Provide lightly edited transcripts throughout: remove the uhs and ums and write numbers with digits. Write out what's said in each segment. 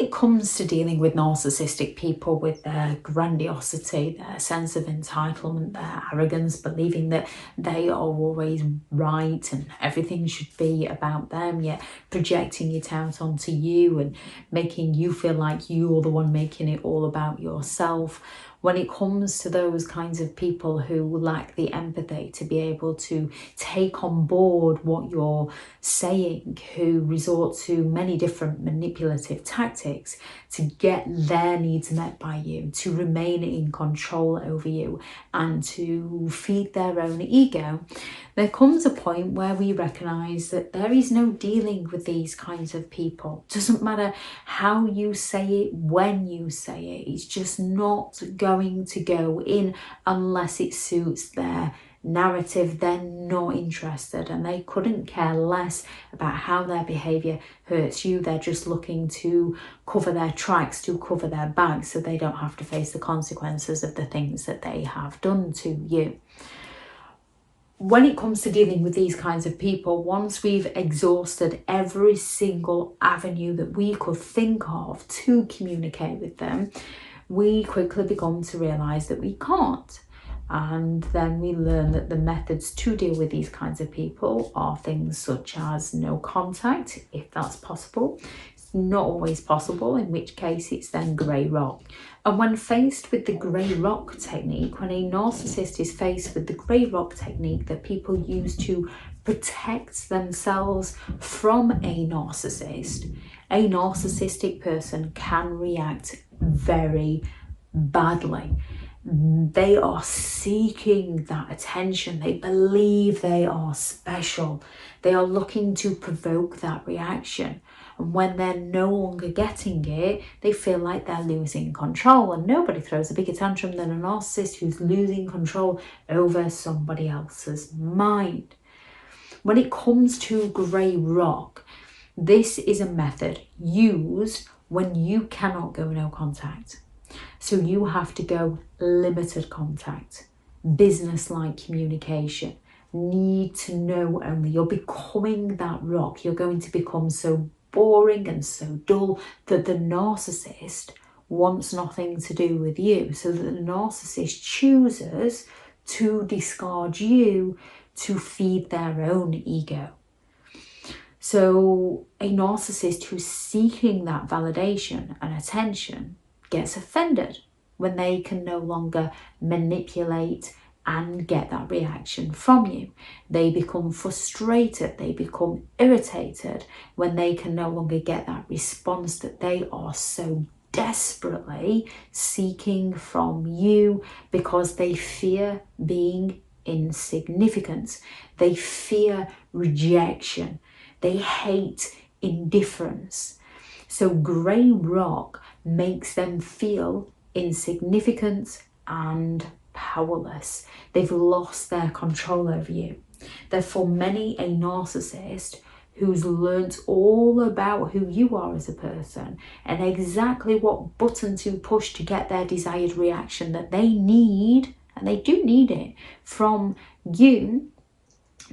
it comes to dealing with narcissistic people, with their grandiosity, their sense of entitlement, their arrogance, believing that they are always right and everything should be about them, yet projecting it out onto you and making you feel like you're the one making it all about yourself. When it comes to those kinds of people who lack the empathy to be able to take on board what you're saying, who resort to many different manipulative tactics to get their needs met by you, to remain in control over you, and to feed their own ego, there comes a point where we recognise that there is no dealing with these kinds of people. It doesn't matter how you say it, when you say it, it's just not going to go in unless it suits their narrative. They're not interested, and they couldn't care less about how their behaviour hurts you. They're just looking to cover their tracks, to cover their back, so they don't have to face the consequences of the things that they have done to you. When it comes to dealing with these kinds of people, once we've exhausted every single avenue that we could think of to communicate with them, we quickly begin to realise that we can't. And then we learn that the methods to deal with these kinds of people are things such as no contact, if that's possible. It's not always possible, in which case it's then grey rock. And when faced with the grey rock technique, when a narcissist is faced with the grey rock technique that people use to protect themselves from a narcissistic person can react very badly. They are seeking that attention. They believe they are special. They are looking to provoke that reaction. And when they're no longer getting it, they feel like they're losing control. And nobody throws a bigger tantrum than a narcissist who's losing control over somebody else's mind. When it comes to grey rock, this is a method used when you cannot go no contact. So you have to go limited contact, business-like communication, need to know only. You're becoming that rock. You're going to become so boring and so dull that the narcissist wants nothing to do with you. So that the narcissist chooses to discard you to feed their own ego. So a narcissist who's seeking that validation and attention gets offended when they can no longer manipulate and get that reaction from you. They become frustrated, they become irritated when they can no longer get that response that they are so desperately seeking from you, because they fear being insignificant. They fear rejection. They hate indifference. So grey rock makes them feel insignificant and powerless. They've lost their control over you. Therefore, many a narcissist who's learnt all about who you are as a person and exactly what button to push to get their desired reaction that they need, and they do need it from you,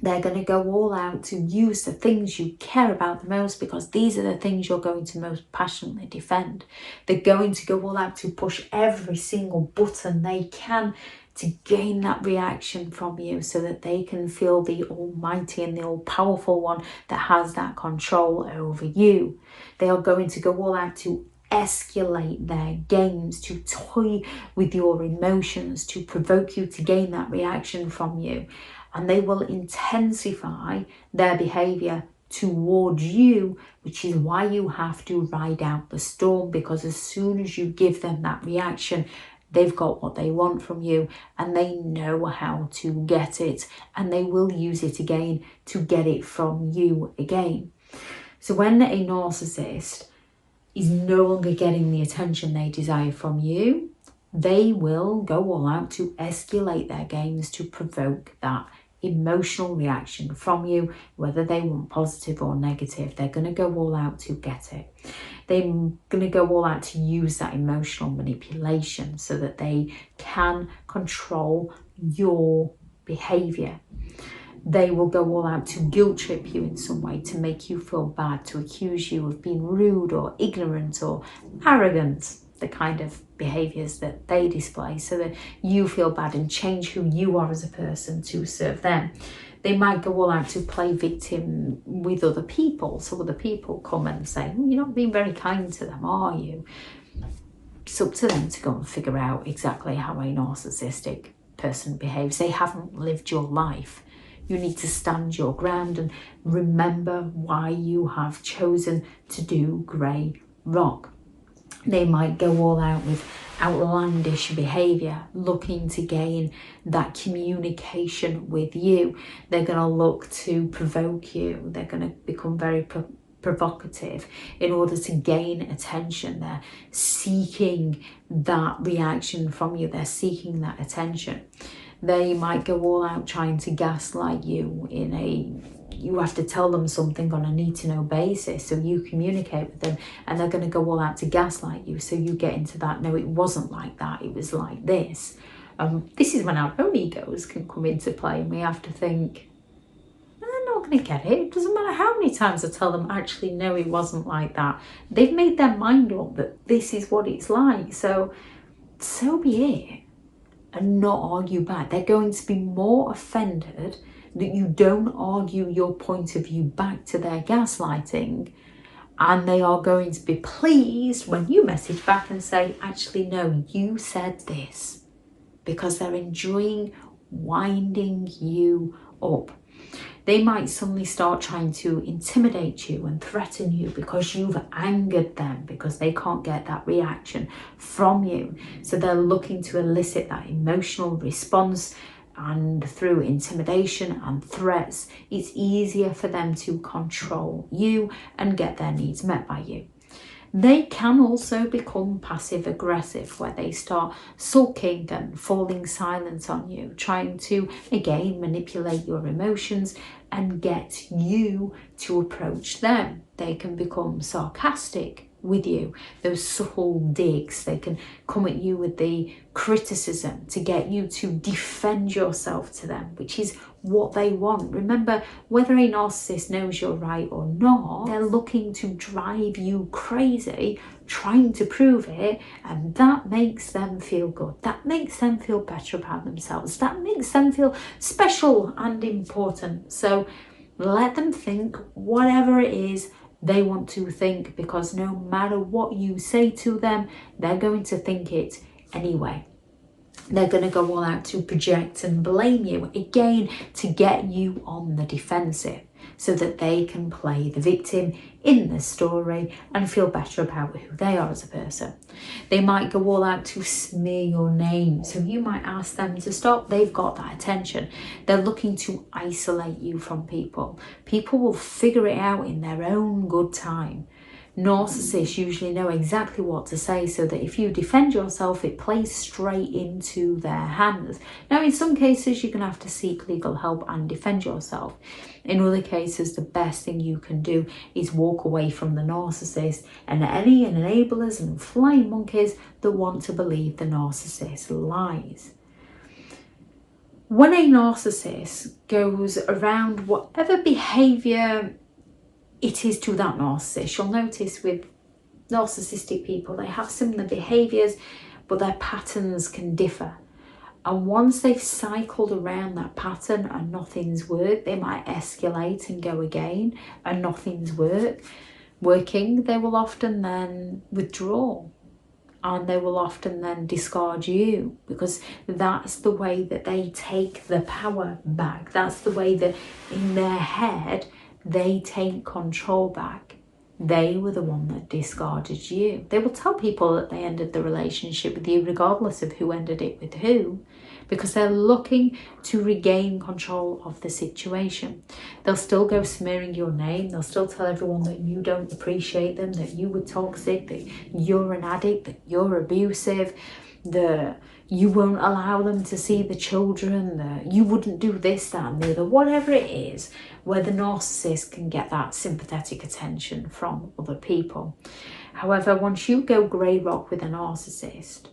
they're going to go all out to use the things you care about the most, because these are the things you're going to most passionately defend. They're going to go all out to push every single button they can to gain that reaction from you, so that they can feel the almighty and the all-powerful one that has that control over you. They are going to go all out to escalate their games, to toy with your emotions, to provoke you to gain that reaction from you. And they will intensify their behaviour towards you, which is why you have to ride out the storm, because as soon as you give them that reaction, they've got what they want from you and they know how to get it, and they will use it again to get it from you again. So when a narcissist is no longer getting the attention they desire from you, they will go all out to escalate their games to provoke that emotional reaction from you, whether they want positive or negative. They're going to go all out to get it. They're going to go all out to use that emotional manipulation so that they can control your behaviour. They will go all out to guilt trip you in some way, to make you feel bad, to accuse you of being rude or ignorant or arrogant, the kind of behaviours that they display, so that you feel bad and change who you are as a person to serve them. They might go all out to play victim with other people, so other people come and say, "You're not being very kind to them, are you?" It's up to them to go and figure out exactly how a narcissistic person behaves. They haven't lived your life. You need to stand your ground and remember why you have chosen to do grey rock. They might go all out with outlandish behaviour, looking to gain that communication with you. They're going to look to provoke you. They're going to become very provocative in order to gain attention. They're seeking that reaction from you. They're seeking that attention. They might go all out trying to gaslight you you have to tell them something on a need-to-know basis, so you communicate with them, and they're going to go all out to gaslight you, so you get into that, no, it wasn't like that, it was like this. This is when our own egos can come into play, and we have to think, they're not going to get it. It doesn't matter how many times I tell them, actually, no, it wasn't like that. They've made their mind up that this is what it's like, so be it. And not argue back. They're going to be more offended that you don't argue your point of view back to their gaslighting, and they are going to be pleased when you message back and say, actually, no, you said this, because they're enjoying winding you up. They might suddenly start trying to intimidate you and threaten you because you've angered them, because they can't get that reaction from you. So they're looking to elicit that emotional response, and through intimidation and threats, it's easier for them to control you and get their needs met by you. They can also become passive aggressive, where they start sulking and falling silent on you, trying to, again, manipulate your emotions and get you to approach them. They can become sarcastic with you, those subtle digs. They can come at you with the criticism to get you to defend yourself to them, which is what they want. Remember, whether a narcissist knows you're right or not, they're looking to drive you crazy, trying to prove it, and that makes them feel good. That makes them feel better about themselves. That makes them feel special and important. So let them think whatever it is they want to think, because no matter what you say to them, they're going to think it anyway. They're going to go all out to project and blame you, again, to get you on the defensive, so that they can play the victim in the story and feel better about who they are as a person. They might go all out to smear your name, so you might ask them to stop. They've got that attention. They're looking to isolate you from people. People will figure it out in their own good time. Narcissists usually know exactly what to say, so that if you defend yourself, it plays straight into their hands. Now, in some cases, you're going to have to seek legal help and defend yourself. In other cases, the best thing you can do is walk away from the narcissist and any enablers and flying monkeys that want to believe the narcissist lies. When a narcissist goes around whatever behaviour it is to that narcissist, you'll notice with narcissistic people, they have similar behaviours, but their patterns can differ. And once they've cycled around that pattern and nothing's worked, they might escalate and go again, and nothing's working, they will often then withdraw. And they will often then discard you, because that's the way that they take the power back. That's the way that in their head, they take control back. They were the one that discarded you. They will tell people that they ended the relationship with you regardless of who ended it with who, because they're looking to regain control of the situation. They'll still go smearing your name. They'll still tell everyone that you don't appreciate them, that you were toxic, that you're an addict, that you're abusive, that you won't allow them to see the children, that you wouldn't do this, that and the other, whatever it is, where the narcissist can get that sympathetic attention from other people. However, once you go grey rock with a narcissist,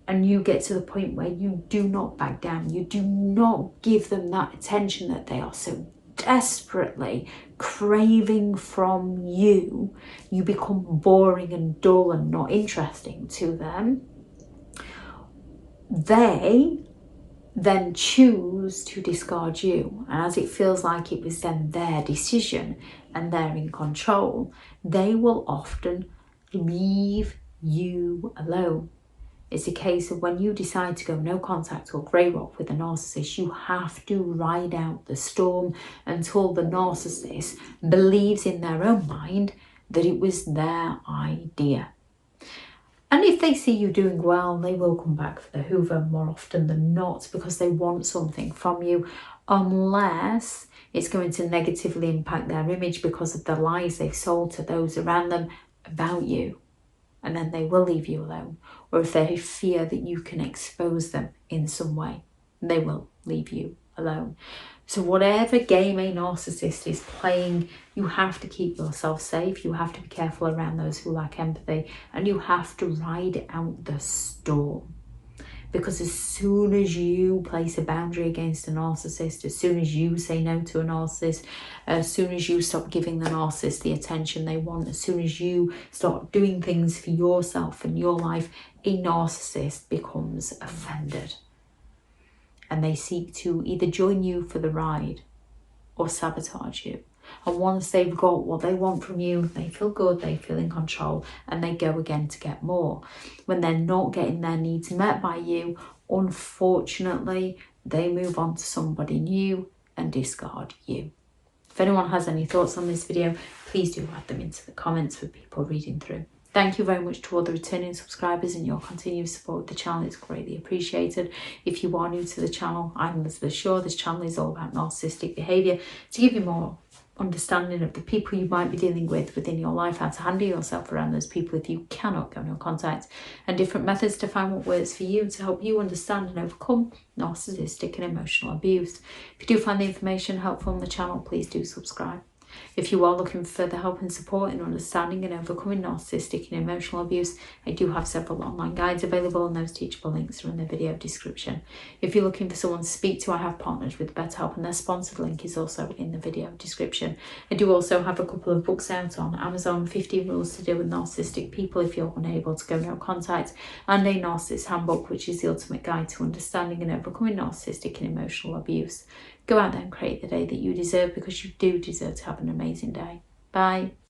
and you get to the point where you do not back down, you do not give them that attention that they are so desperately craving from you, you become boring and dull and not interesting to them, they then choose to discard you. And as it feels like it was then their decision and they're in control, they will often leave you alone. It's a case of when you decide to go no contact or grey rock with a narcissist, you have to ride out the storm until the narcissist believes in their own mind that it was their idea. And if they see you doing well, they will come back for the hoover more often than not, because they want something from you, unless it's going to negatively impact their image because of the lies they've sold to those around them about you. And then they will leave you alone. Or if they fear that you can expose them in some way, they will leave you alone. So whatever game a narcissist is playing, you have to keep yourself safe. You have to be careful around those who lack empathy, and you have to ride out the storm. Because as soon as you place a boundary against a narcissist, as soon as you say no to a narcissist, as soon as you stop giving the narcissist the attention they want, as soon as you start doing things for yourself and your life, a narcissist becomes offended. And they seek to either join you for the ride or sabotage you. And once they've got what they want from you, they feel good, they feel in control, and they go again to get more. When they're not getting their needs met by you, unfortunately, they move on to somebody new and discard you. If anyone has any thoughts on this video, please do add them into the comments for people reading through. Thank you very much to all the returning subscribers, and your continued support of the channel is greatly appreciated. If you are new to the channel, I'm Elizabeth Shaw. This channel is all about narcissistic behaviour to give you more understanding of the people you might be dealing with within your life, how to handle yourself around those people if you cannot go no contact, and different methods to find what works for you to help you understand and overcome narcissistic and emotional abuse. If you do find the information helpful on the channel, please do subscribe. If you are looking for further help and support in understanding and overcoming narcissistic and emotional abuse, I do have several online guides available, and those teachable links are in the video description. If you're looking for someone to speak to, I have partnered with BetterHelp, and their sponsored link is also in the video description. I do also have a couple of books out on Amazon: 15 Rules to Deal with Narcissistic People if you're unable to go no contact, and a Narcissists Handbook, which is the ultimate guide to understanding and overcoming narcissistic and emotional abuse. Go out there and create the day that you deserve, because you do deserve to have an amazing day. Bye.